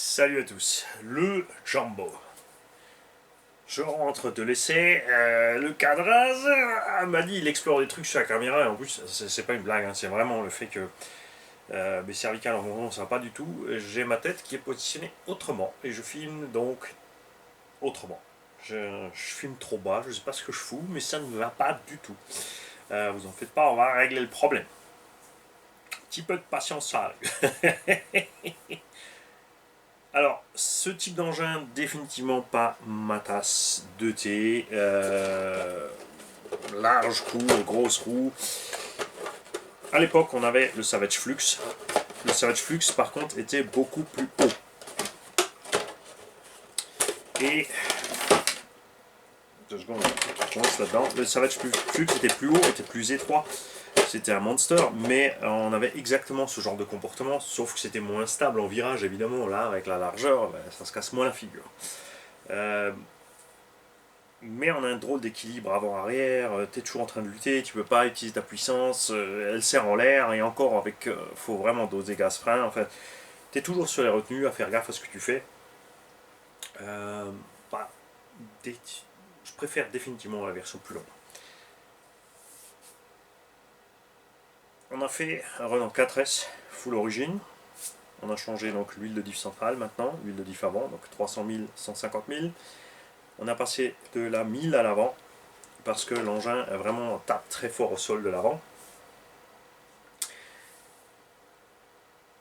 Salut à tous, le Jumbo. Je rentre de l'essai, le cadrage m'a dit il explore des trucs sur la caméra et en plus c'est pas une blague, hein, c'est vraiment le fait que mes cervicales en moment ça va pas du tout. J'ai ma tête qui est positionnée autrement et je filme donc autrement. Je filme trop bas, je sais pas ce que je fous, mais ça ne va pas du tout. Vous en faites pas, on va régler le problème. Petit peu de patience, ça arrive. Alors, ce type d'engin, définitivement pas ma tasse de thé. Large roue, grosse roue. À l'époque, on avait le Savage Flux. Le Savage Flux, par contre, était beaucoup plus haut. Et 2 secondes, je commence là-dedans. Le Savage Flux était plus haut, était plus étroit. C'était un monster, mais on avait exactement ce genre de comportement, sauf que c'était moins stable en virage, évidemment. Là, avec la largeur, ça se casse moins la figure. Mais on a un drôle d'équilibre avant-arrière, tu es toujours en train de lutter, tu peux pas utiliser ta puissance, elle sert en l'air, et encore avec, faut vraiment doser gaz-frein, en fait, tu es toujours sur les retenues, à faire gaffe à ce que tu fais. Euh, bah, je préfère définitivement la version plus longue. On a fait un run en 4S, full origine, on a changé donc l'huile de diff centrale maintenant, l'huile de diff avant, donc 300 000, 150 000. On a passé de la 1000 à l'avant, parce que l'engin vraiment tape très fort au sol de l'avant.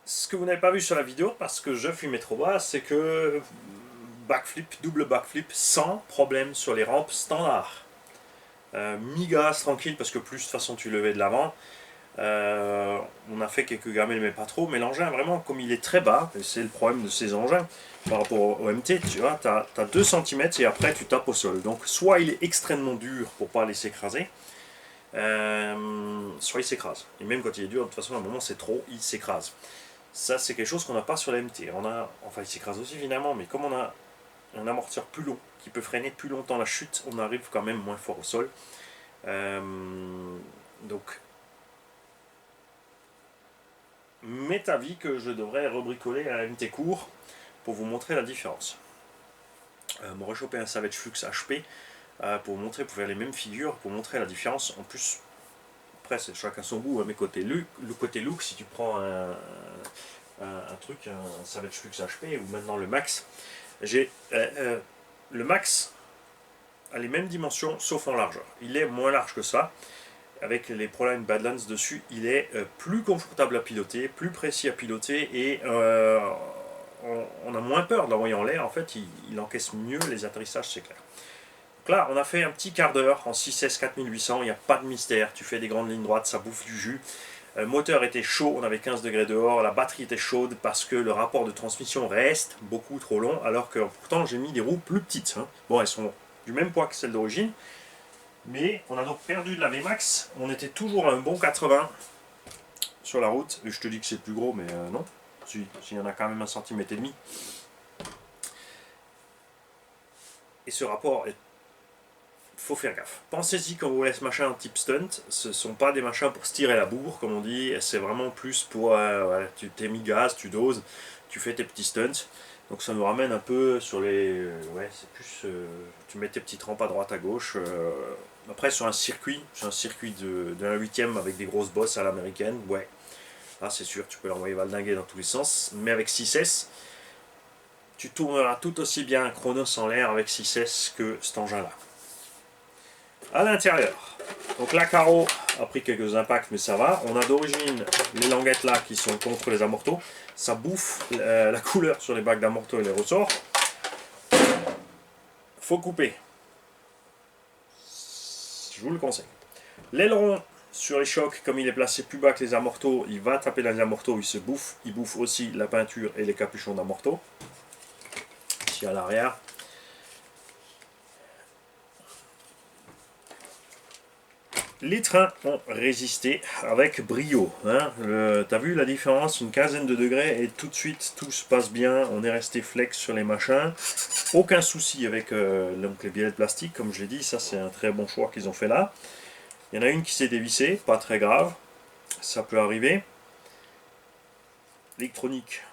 Ce que vous n'avez pas vu sur la vidéo, parce que je fumais trop bas, c'est que backflip, double backflip, sans problème sur les rampes standard. Mi-gaz, tranquille, parce que plus de toute façon tu levais de l'avant. On a fait quelques gamelles, mais pas trop. Mais l'engin, vraiment, comme il est très bas, et c'est le problème de ces engins par rapport au MT, tu vois, tu as 2 cm et après tu tapes au sol. Donc soit il est extrêmement dur pour pas aller s'écraser, soit il s'écrase. Et même quand il est dur, de toute façon, à un moment c'est trop, il s'écrase. Ça, c'est quelque chose qu'on n'a pas sur la MT. Enfin, il s'écrase aussi finalement, mais comme on a un amortisseur plus long, qui peut freiner plus longtemps la chute, on arrive quand même moins fort au sol. Donc, m'est avis que je devrais rebricoler un MT court pour vous montrer la différence. Me rechoper un Savage Flux HP pour vous montrer, pour faire les mêmes figures, pour montrer la différence. En plus, après, c'est chacun son goût, mais le côté look, si tu prends un truc, un Savage Flux HP ou maintenant le Max, j'ai le Max a les mêmes dimensions sauf en largeur. Il est moins large que ça. Avec les ProLine Badlands dessus, il est plus confortable à piloter, plus précis à piloter et on a moins peur de l'envoyer en l'air. En fait, il encaisse mieux les atterrissages, c'est clair. Donc là, on a fait un petit quart d'heure en 6S 4800, il n'y a pas de mystère. Tu fais des grandes lignes droites, ça bouffe du jus. Le moteur était chaud, on avait 15 degrés dehors, la batterie était chaude parce que le rapport de transmission reste beaucoup trop long, alors que pourtant j'ai mis des roues plus petites. Hein. Bon, elles sont du même poids que celles d'origine, mais on a donc perdu de la VMAX, on était toujours à un bon 80 sur la route, et je te dis que c'est plus gros, mais non, s'il y en a quand même 1,5 cm. Et ce rapport est... faut faire gaffe. Pensez-y quand vous voulez ce machin en type stunt, ce ne sont pas des machins pour se tirer la bourre, comme on dit, c'est vraiment plus pour... ouais, tu t'es mis gaz, tu doses, tu fais tes petits stunts. Donc ça nous ramène un peu sur les... ouais, c'est plus... tu mets tes petites rampes à droite, à gauche. Après sur un circuit de 1/8 avec des grosses bosses à l'américaine, ouais. Là c'est sûr, tu peux l'envoyer valdinguer dans tous les sens. Mais avec 6S, tu tourneras tout aussi bien un Chronos en l'air avec 6S que cet engin-là. À l'intérieur, donc la carreau a pris quelques impacts, mais ça va. On a d'origine les languettes là qui sont contre les amortos. Ça bouffe la couleur sur les bacs d'amortos et les ressorts. Faut couper. Je vous le conseille. L'aileron sur les chocs, comme il est placé plus bas que les amortos, il va taper dans les amortos, il se bouffe. Il bouffe aussi la peinture et les capuchons d'amortos. Ici à l'arrière. Les trains ont résisté avec brio. Hein. T'as vu la différence? Une quinzaine de degrés et tout de suite tout se passe bien. On est resté flex sur les machins. Aucun souci avec donc les billets de plastique, comme je l'ai dit. Ça, c'est un très bon choix qu'ils ont fait là. Il y en a une qui s'est dévissée, pas très grave. Ça peut arriver. L'électronique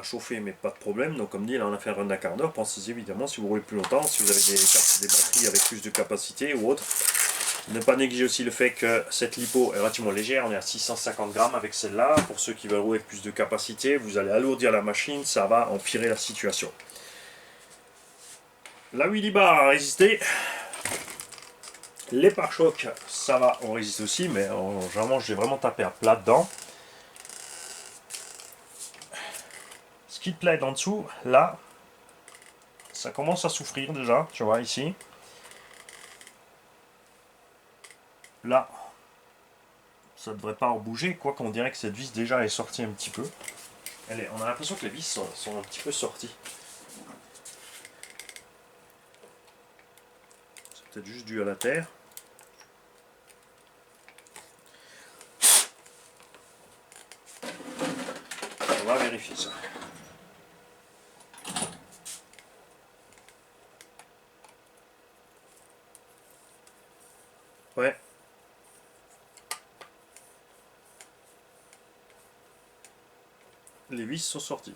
à chauffer, mais pas de problème. Donc comme dit, là on a fait un run d'un quart d'heure. Pensez évidemment, si vous roulez plus longtemps, si vous avez des batteries avec plus de capacité ou autre. Ne pas négliger aussi le fait que cette lipo est relativement légère, on est à 650 grammes avec celle-là. Pour ceux qui veulent rouler avec plus de capacité, vous allez alourdir la machine, ça va empirer la situation. La wheelie bar a résisté. Les pare-chocs, ça va, on résiste aussi, mais généralement j'ai vraiment tapé à plat dedans. Skid plate en dessous, là, ça commence à souffrir déjà, tu vois ici. Là, ça ne devrait pas rebouger, quoi qu'on dirait que cette vis déjà est sortie un petit peu. On a l'impression que les vis sont un petit peu sorties. C'est peut-être juste dû à la terre. On va vérifier ça. Ouais. Les vis sont sorties.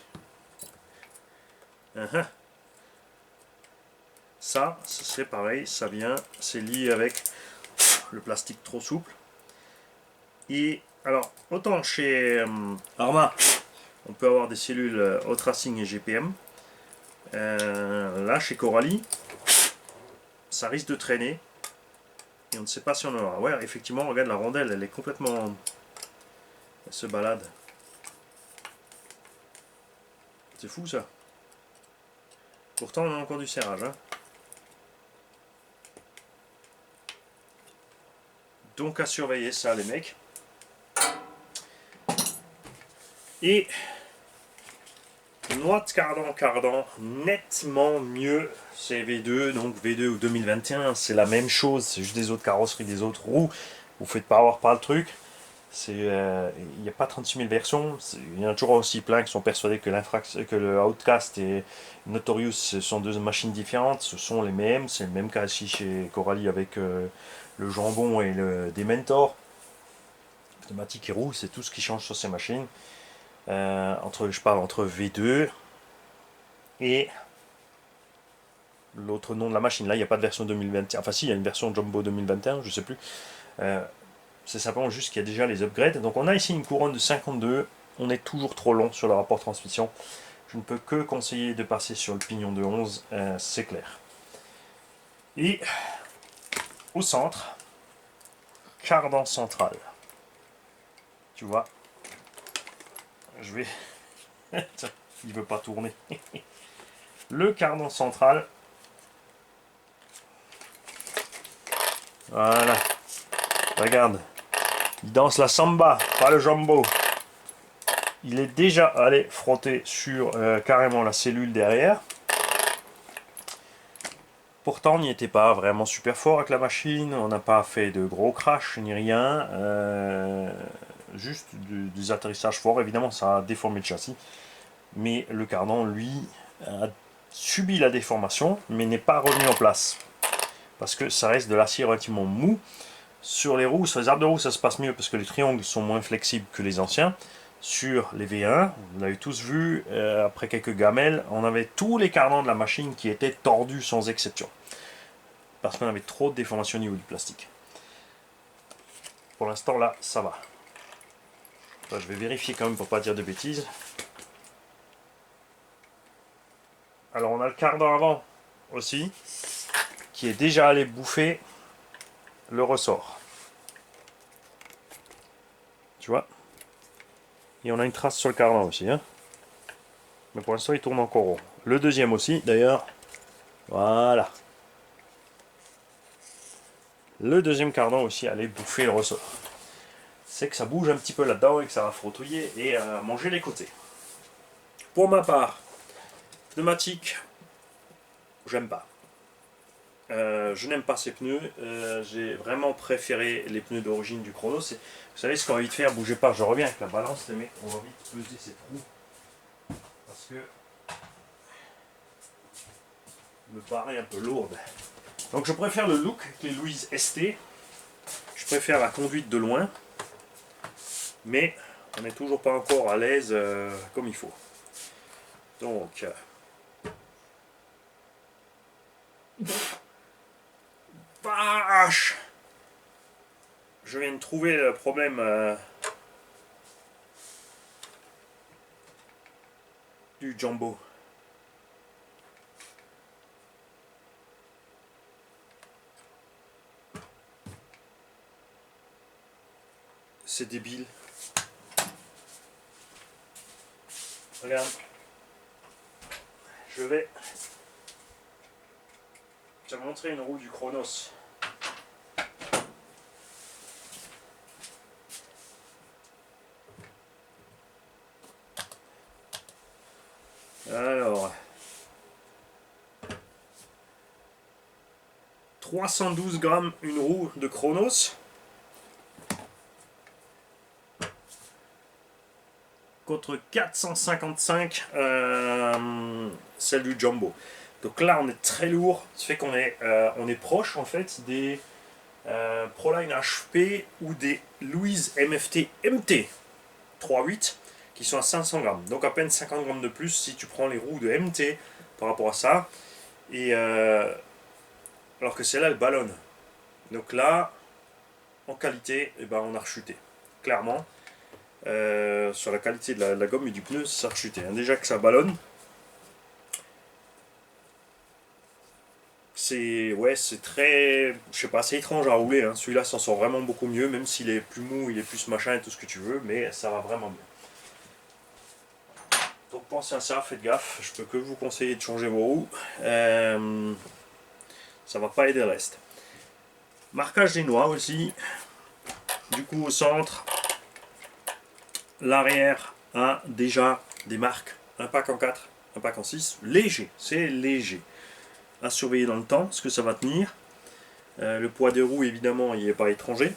Ça c'est pareil, ça vient, c'est lié avec le plastique trop souple. Et alors, autant chez Arma, on peut avoir des cellules O-Tracing et GPM. Là, chez Coralie, ça risque de traîner. Et on ne sait pas si on en aura. Ouais, effectivement, regarde la rondelle, elle est complètement... Elle se balade. C'est fou ça. Pourtant, on a encore du serrage. Hein. Donc à surveiller ça, les mecs. Et noix de cardan, nettement mieux. C'est V2, donc V2 ou 2021, c'est la même chose. C'est juste des autres carrosseries, des autres roues. Vous faites pas avoir par le truc. Il n'y a pas 36 000 versions. Il y en a toujours aussi plein qui sont persuadés que le Outcast et Notorious sont deux machines différentes. Ce sont les mêmes. C'est le même cas ici chez Coralie avec le jambon et le Dementor. Pneumatique et roue, c'est tout ce qui change sur ces machines. Je parle entre V2 et l'autre nom de la machine. Là, il n'y a pas de version 2021. Enfin, si, il y a une version Jumbo 2021, je sais plus. C'est simplement juste qu'il y a déjà les upgrades. Donc, on a ici une couronne de 52. On est toujours trop long sur le rapport transmission. Je ne peux que conseiller de passer sur le pignon de 11, c'est clair. Et au centre, cardan central. Tu vois, je vais... Il veut pas tourner. Le cardan central. Voilà. Regarde. Il danse la samba, pas le jumbo. Il est déjà allé frotter sur carrément la cellule derrière. Pourtant, on n'y était pas vraiment super fort avec la machine. On n'a pas fait de gros crash ni rien. Juste des atterrissages forts. Évidemment, ça a déformé le châssis. Mais le cardan, lui, a subi la déformation, mais n'est pas revenu en place. Parce que ça reste de l'acier relativement mou. Sur les roues, sur les arbres de roue, ça se passe mieux parce que les triangles sont moins flexibles que les anciens. Sur les V1, vous l'avez tous vu, après quelques gamelles, on avait tous les cardans de la machine qui étaient tordus sans exception. Parce qu'on avait trop de déformation au niveau du plastique. Pour l'instant, là, ça va. Enfin, je vais vérifier quand même pour pas dire de bêtises. Alors, on a le cardan avant aussi, qui est déjà allé bouffer le ressort. Tu vois? Et on a une trace sur le cardan aussi. Hein, mais pour l'instant, il tourne encore rond. Le deuxième aussi, d'ailleurs. Voilà. Le deuxième cardan aussi allait bouffer le ressort. C'est que ça bouge un petit peu là-dedans et que ça va frottouiller et manger les côtés. Pour ma part, pneumatique, j'aime pas. Je n'aime pas ces pneus. J'ai vraiment préféré les pneus d'origine du chrono. Vous savez ce qu'on va vite faire, bougez pas, je reviens avec la balance, les mecs, on va vite peser cette roue. Parce que me paraît un peu lourde. Donc je préfère le look que les Louise ST. Je préfère la conduite de loin. Mais on n'est toujours pas encore à l'aise comme il faut. Donc, vache, je viens de trouver le problème du Jumbo. C'est débile. Regarde. Je vais te montrer une roue du Chronos. Alors, 312 grammes une roue de Chronos contre 455 celle du Jumbo. Donc là on est très lourd, ça fait qu'on est, on est proche en fait des Proline HP ou des Louise MFT MT 3.8 qui sont à 500 grammes. Donc à peine 50 grammes de plus si tu prends les roues de MT par rapport à ça. Et alors que celle-là elle ballonne. Donc là, en qualité, eh ben, on a rechuté. Clairement, sur la qualité de la gomme et du pneu, ça a rechuté. Hein. Déjà que ça ballonne, c'est très, je sais pas, c'est étrange à rouler. Hein. Celui-là s'en sort vraiment beaucoup mieux, même s'il est plus mou, il est plus machin et tout ce que tu veux, mais ça va vraiment mieux. Donc pensez à ça, faites gaffe. Je peux que vous conseiller de changer vos roues. Ça va pas aider le reste. Marquage des noix aussi. Du coup au centre, l'arrière a déjà des marques. Un pack en 4, un pack en 6. Léger, c'est léger. À surveiller dans le temps, ce que ça va tenir. Le poids des roues évidemment il n'est pas étranger.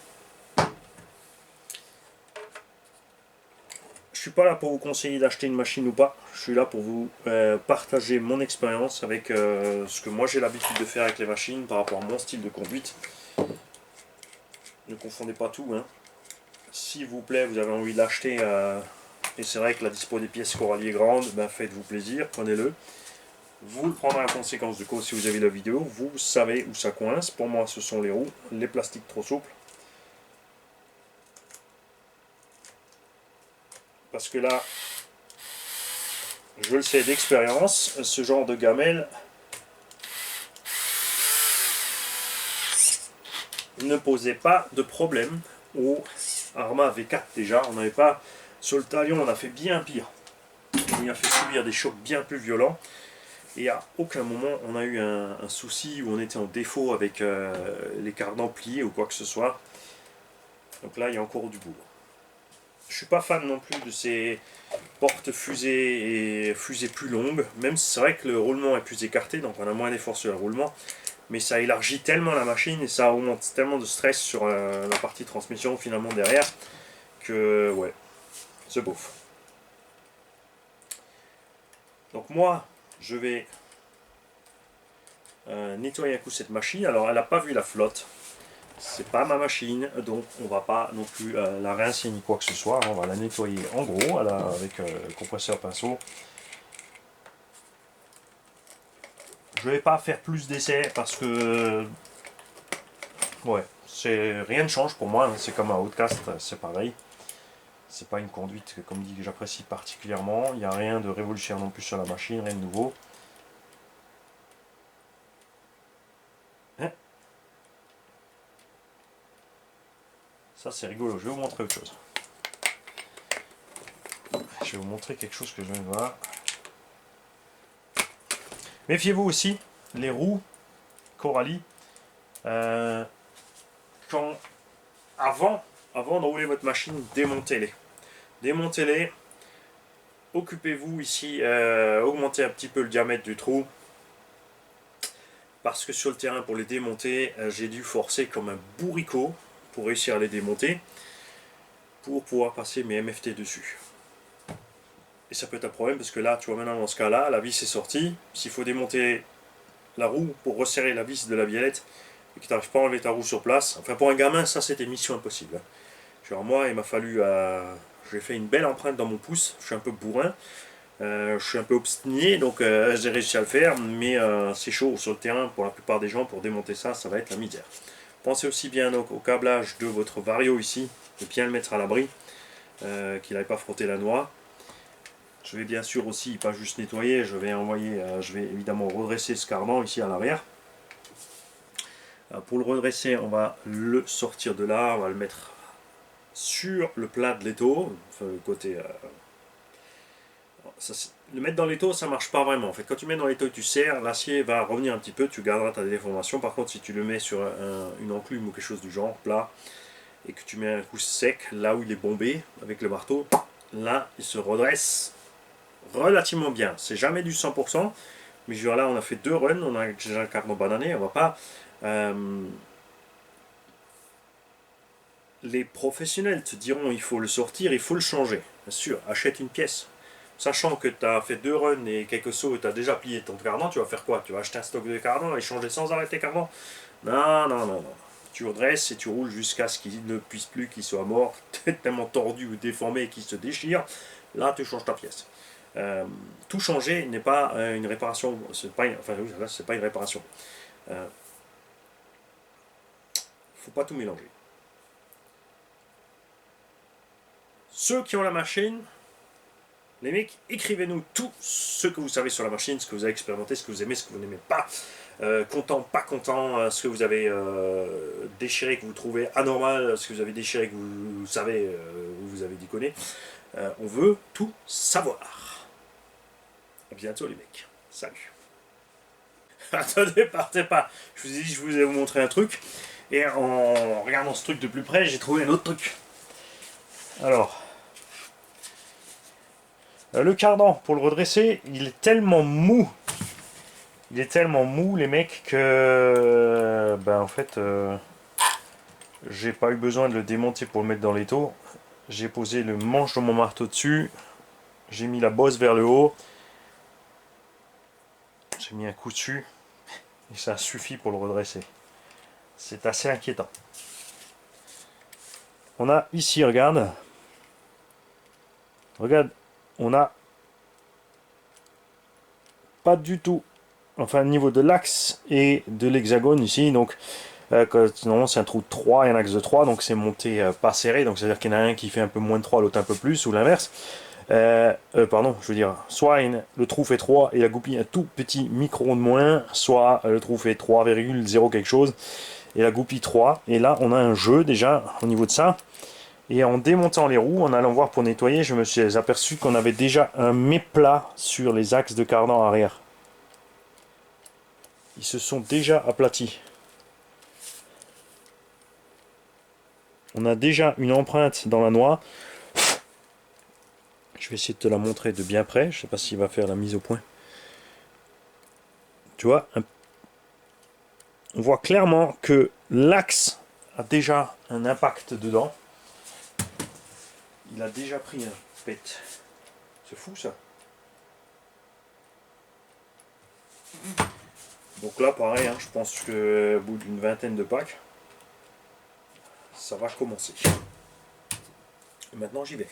Je suis pas là pour vous conseiller d'acheter une machine ou pas. Je suis là pour vous partager mon expérience avec ce que moi j'ai l'habitude de faire avec les machines par rapport à mon style de conduite. Ne confondez pas tout. Hein. S'il vous plaît, vous avez envie de l'acheter et c'est vrai que la dispo des pièces Coralie est grande, ben faites-vous plaisir, prenez-le. Vous le prendrez en conséquence du coup si vous avez la vidéo. Vous savez où ça coince. Pour moi, ce sont les roues, les plastiques trop souples. Parce que là, je le sais d'expérience, ce genre de gamelle ne posait pas de problème au Arrma V4 déjà. On n'avait pas, sur le Talion, on a fait bien pire. Il a fait subir des chocs bien plus violents. Et à aucun moment on a eu un souci où on était en défaut avec les cardans pliés ou quoi que ce soit. Donc là, il y a encore du boulot. Je suis pas fan non plus de ces portes fusées et fusées plus longues, même si c'est vrai que le roulement est plus écarté, donc on a moins d'effort sur le roulement, mais ça élargit tellement la machine et ça augmente tellement de stress sur la partie transmission finalement derrière, que ouais, c'est beauf. Donc moi, je vais nettoyer un coup cette machine. Alors elle n'a pas vu la flotte, c'est pas ma machine, donc on va pas non plus la rincer ni quoi que ce soit. On va la nettoyer en gros avec le compresseur pinceau. Je vais pas faire plus d'essais parce que ouais, rien ne change pour moi. Hein. C'est comme un Outcast, c'est pareil. C'est pas une conduite comme dit que j'apprécie particulièrement. Il n'y a rien de révolutionnaire non plus sur la machine, rien de nouveau. Hein, ça c'est rigolo. Je vais vous montrer autre chose. Je vais vous montrer quelque chose que je viens de voir. Méfiez-vous aussi, les roues Coralie, quand avant de rouler votre machine, démontez-les. Démontez-les. Occupez-vous ici, augmentez un petit peu le diamètre du trou. Parce que sur le terrain, pour les démonter, j'ai dû forcer comme un bourricot pour réussir à les démonter. Pour pouvoir passer mes MFT dessus. Et ça peut être un problème parce que là, tu vois maintenant dans ce cas-là, la vis est sortie. S'il faut démonter la roue pour resserrer la vis de la violette et que tu n'arrives pas à enlever ta roue sur place, enfin pour un gamin, ça c'était mission impossible. Genre moi, il m'a fallu... j'ai fait une belle empreinte dans mon pouce, je suis un peu bourrin. Je suis un peu obstiné, donc j'ai réussi à le faire, mais c'est chaud sur le terrain pour la plupart des gens. Pour démonter ça, ça va être la misère. Pensez aussi bien donc, au câblage de votre vario ici, de bien le mettre à l'abri, qu'il n'aille pas frotter la noix. Je vais bien sûr aussi pas juste nettoyer, je vais évidemment redresser ce cardan ici à l'arrière. Pour le redresser, on va le sortir de là, on va le mettre sur le plat de l'étau, enfin le côté... le mettre dans l'étau, ça marche pas vraiment. En fait, quand tu mets dans l'étau et que tu serres, l'acier va revenir un petit peu, tu garderas ta déformation. Par contre, si tu le mets sur une enclume ou quelque chose du genre, plat, et que tu mets un coup sec, là où il est bombé, avec le marteau, là, il se redresse relativement bien. C'est jamais du 100%, mais je veux dire, là, on a fait 2 runs, on a déjà le carton banané, on va pas... les professionnels te diront il faut le sortir, il faut le changer. Bien sûr, achète une pièce. Sachant que tu as fait 2 runs et quelques sauts et tu as déjà plié ton cardan, tu vas faire quoi? Tu vas acheter un stock de cardan et changer sans arrêt tes cardans? Non, non, non, non. Tu redresses et tu roules jusqu'à ce qu'il ne puisse plus, qu'il soit mort, tellement tordu ou déformé qu'il se déchire. Là, tu changes ta pièce. Tout changer n'est pas une réparation. Enfin, oui, là, c'est pas une réparation. Faut pas tout mélanger. Ceux qui ont la machine, les mecs, écrivez-nous tout ce que vous savez sur la machine, ce que vous avez expérimenté, ce que vous aimez, ce que vous n'aimez pas, content, pas content, ce que vous avez déchiré, que vous trouvez anormal, ce que vous avez déchiré, que vous savez, vous avez déconné. On veut tout savoir. A bientôt les mecs. Salut. Attendez, partez pas. Je vous ai dit, je vous vais vous montrer un truc. Et en regardant ce truc de plus près, j'ai trouvé un autre truc. Alors... le cardan, pour le redresser, il est tellement mou. Il est tellement mou, les mecs, que... ben, en fait, j'ai pas eu besoin de le démonter pour le mettre dans l'étau. J'ai posé le manche de mon marteau dessus. J'ai mis la bosse vers le haut. J'ai mis un coup dessus. Et ça suffit pour le redresser. C'est assez inquiétant. On a ici, regarde. Regarde, on a pas du tout, enfin au niveau de l'axe et de l'hexagone ici, donc normalement c'est un trou de 3 et un axe de 3, donc c'est monté pas serré, donc c'est à dire qu'il y en a un qui fait un peu moins de 3, l'autre un peu plus, ou l'inverse. Pardon, je veux dire, soit le trou fait 3 et la goupille un tout petit micro de moins, soit le trou fait 3,0 quelque chose et la goupille 3, et là on a un jeu déjà au niveau de ça. Et en démontant les roues, en allant voir pour nettoyer, je me suis aperçu qu'on avait déjà un méplat sur les axes de cardan arrière. Ils se sont déjà aplatis. On a déjà une empreinte dans la noix. Je vais essayer de te la montrer de bien près. Je ne sais pas s'il va faire la mise au point. Tu vois, on voit clairement que l'axe a déjà un impact dedans. Il a déjà pris un pet. C'est fou ça. Donc là pareil, hein, je pense qu'au bout d'une vingtaine de packs, ça va commencer. Et maintenant j'y vais.